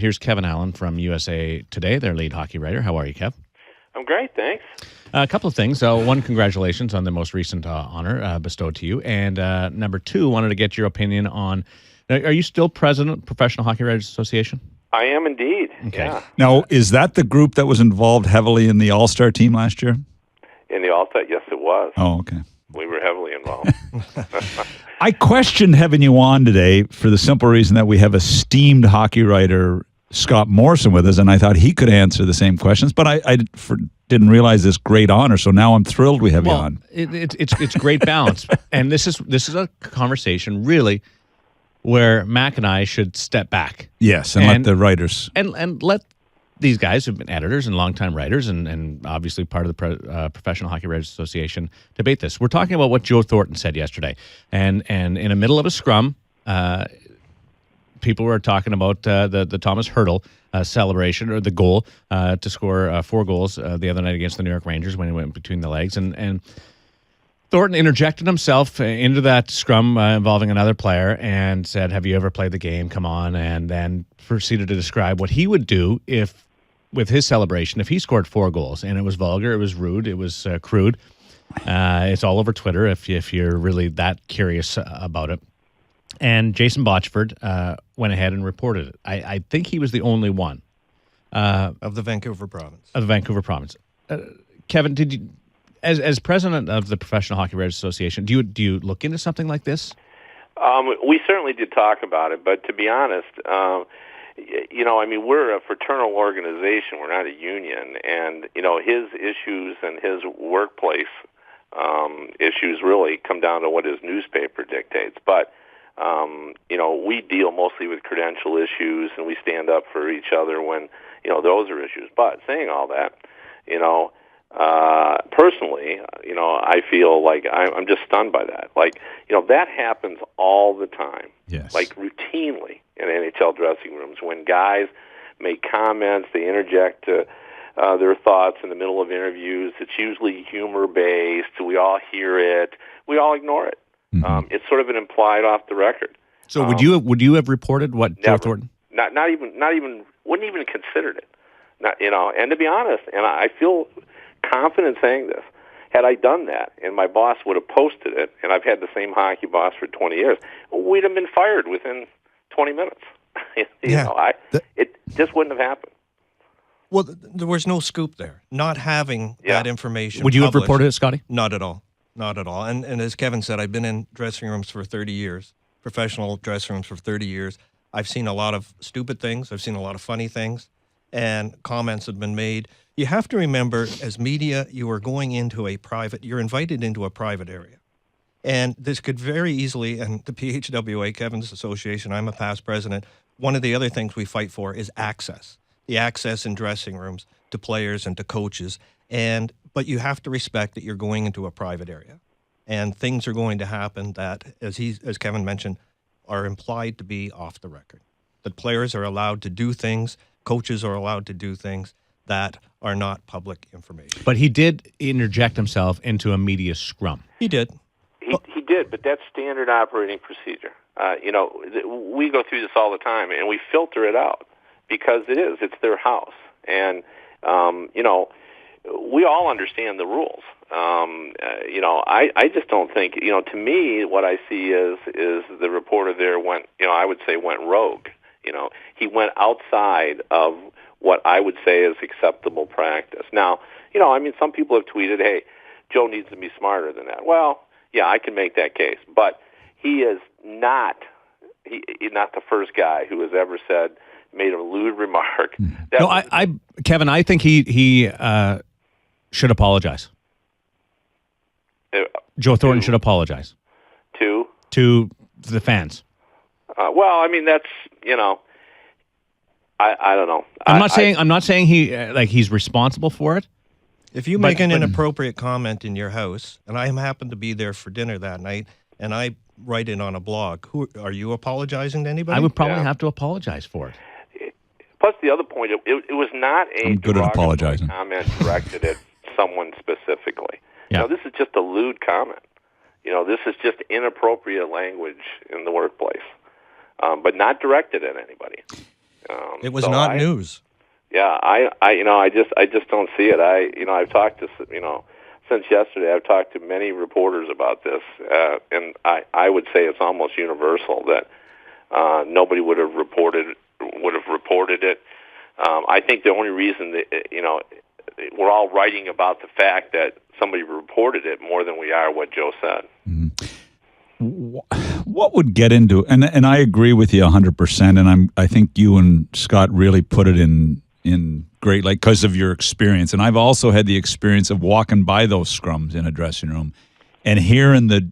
Here's Kevin Allen from USA Today, their lead hockey writer. How are you, Kev? I'm great, thanks. A couple of things. One, congratulations on the most recent honor bestowed to you. And number two, wanted to get your opinion on, are you still president of the Professional Hockey Writers Association? I am indeed. Okay. Yeah. Now, is that the group that was involved heavily in the All-Star team last year? In the All-Star, yes, it was. Oh, okay. We were heavily involved. I questioned having you on today for the simple reason that we have esteemed hockey writer Scott Morrison with us, and I thought he could answer the same questions, but I didn't realize this great honor, so now I'm thrilled we have you on. It's great balance. And this is a conversation, really, where Mac and I should step back. Yes, and let the writers. And let these guys who've been editors and longtime writers and obviously part of the Professional Hockey Writers Association debate this. We're talking about what Joe Thornton said yesterday. And in the middle of a scrum, people were talking about the Thomas Hertl celebration, or the goal to score 4 goals the other night against the New York Rangers when he went between the legs. And Thornton interjected himself into that scrum involving another player and said, "Have you ever played the game? Come on." And then proceeded to describe what he would do with his celebration if he scored 4 goals. And it was vulgar, it was rude, it was crude. It's all over Twitter if you're really that curious about it. And Jason Botchford went ahead and reported it. I think he was the only one. Of the Vancouver province. Of the Vancouver province. Kevin, did you... As president of the Professional Hockey Writers Association, do you look into something like this? We certainly did talk about it, but to be honest, we're a fraternal organization. We're not a union, and his issues and his workplace issues really come down to what his newspaper dictates. But we deal mostly with credential issues, and we stand up for each other when those are issues. But saying all that, personally, I feel like I'm just stunned by that. That happens all the time. Yes. Routinely in NHL dressing rooms when guys make comments, they interject their thoughts in the middle of interviews. It's usually humor-based. We all hear it. We all ignore it. Mm-hmm. It's sort of an implied off the record. So would you have reported what Joe Thornton? Not even wouldn't even considered it. And to be honest, and I feel confident saying this, had I done that and my boss would have posted it, and I've had the same hockey boss for 20 years, we'd have been fired within 20 minutes. It just wouldn't have happened. Well, there was no scoop there. Not having that information. Would you have reported it, Scotty? Not at all. Not at all. And as Kevin said, I've been in dressing rooms for 30 years, professional dressing rooms for 30 years. I've seen a lot of stupid things. I've seen a lot of funny things, and comments have been made. You have to remember, as media, you're invited into a private area. And this could very easily, and the PHWA, Kevin's association, I'm a past president, one of the other things we fight for is access. The access in dressing rooms to players and to coaches. But you have to respect that you're going into a private area. And things are going to happen that, as Kevin mentioned, are implied to be off the record. That players are allowed to do things, coaches are allowed to do things that are not public information. But he did interject himself into a media scrum. He did. He did, but that's standard operating procedure. We go through this all the time, and we filter it out because it's their house. And, we all understand the rules. I just don't think, to me, what I see is the reporter there went rogue. He went outside of what I would say is acceptable practice. Now, some people have tweeted, hey, Joe needs to be smarter than that. Well, yeah, I can make that case. But he is not the first guy who has ever made a lewd remark. Kevin, I think he should apologize. Joe Thornton should apologize. To the fans. That's, I don't know. I'm not saying he's responsible for it. If you make an inappropriate comment in your house, and I happen to be there for dinner that night, and I write it on a blog, are you apologizing to anybody? I would probably have to apologize for it. Plus, the other point, it was not a derogatory comment directed at someone specifically. Yeah. This is just a lewd comment. This is just inappropriate language in the workplace, but not directed at anybody. It was not news. Yeah, I just don't see it. I've talked to, since yesterday, I've talked to many reporters about this, and I would say it's almost universal that nobody would have reported it. I think the only reason that, we're all writing about the fact that somebody reported it more than we are what Joe said. What would get into, and I agree with you 100%, and I think you and Scott really put it in great light because of your experience. And I've also had the experience of walking by those scrums in a dressing room and hearing the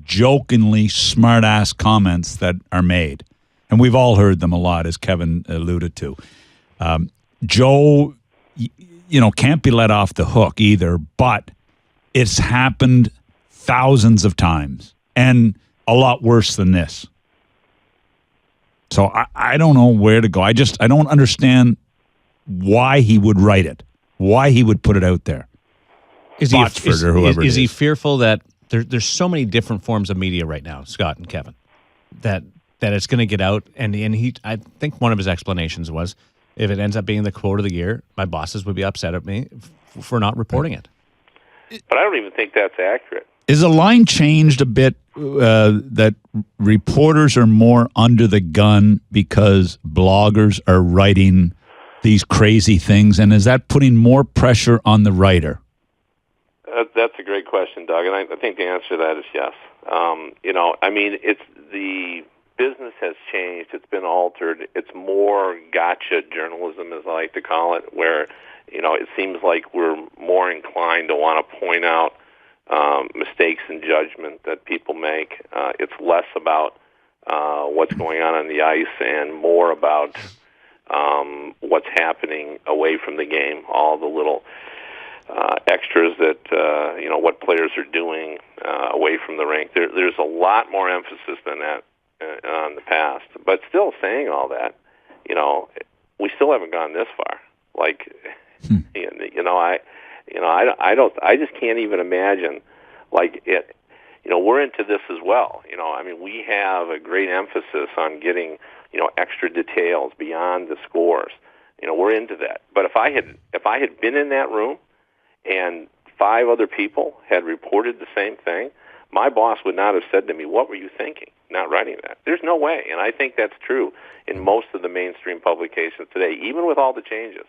jokingly smart-ass comments that are made. And we've all heard them a lot, as Kevin alluded to. Joe, can't be let off the hook either, but it's happened thousands of times and a lot worse than this. So I don't know where to go. I don't understand why he would write it, why he would put it out there. Is he fearful that there's so many different forms of media right now, Scott and Kevin, that it's going to get out? And I think one of his explanations was, if it ends up being the quote of the year, my bosses would be upset at me for not reporting it. But I don't even think that's accurate. Is the line changed a bit that reporters are more under the gun because bloggers are writing these crazy things, and is that putting more pressure on the writer? That's a great question, Doug, and I think the answer to that is yes. It's the business has changed. It's been altered. It's more gotcha journalism, as I like to call it, where it seems like we're more inclined to want to point out mistakes in judgment that people make. It's less about what's going on the ice and more about what's happening away from the game, all the little extras that, what players are doing away from the rink. There's a lot more emphasis than that on the past. But still saying all that, we still haven't gone this far. I just can't even imagine, we're into this as well. We have a great emphasis on getting, extra details beyond the scores. We're into that. But if I had been in that room and 5 other people had reported the same thing, my boss would not have said to me, "What were you thinking, not writing that?" There's no way. And I think that's true in most of the mainstream publications today, even with all the changes.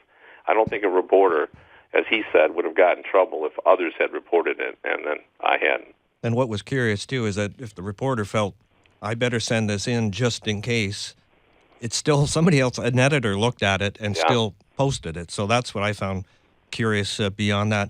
I don't think a reporter, as he said, would have gotten in trouble if others had reported it and then I hadn't. And what was curious, too, is that if the reporter felt, I better send this in just in case, it's still somebody else, an editor, looked at it and still posted it. So that's what I found curious beyond that.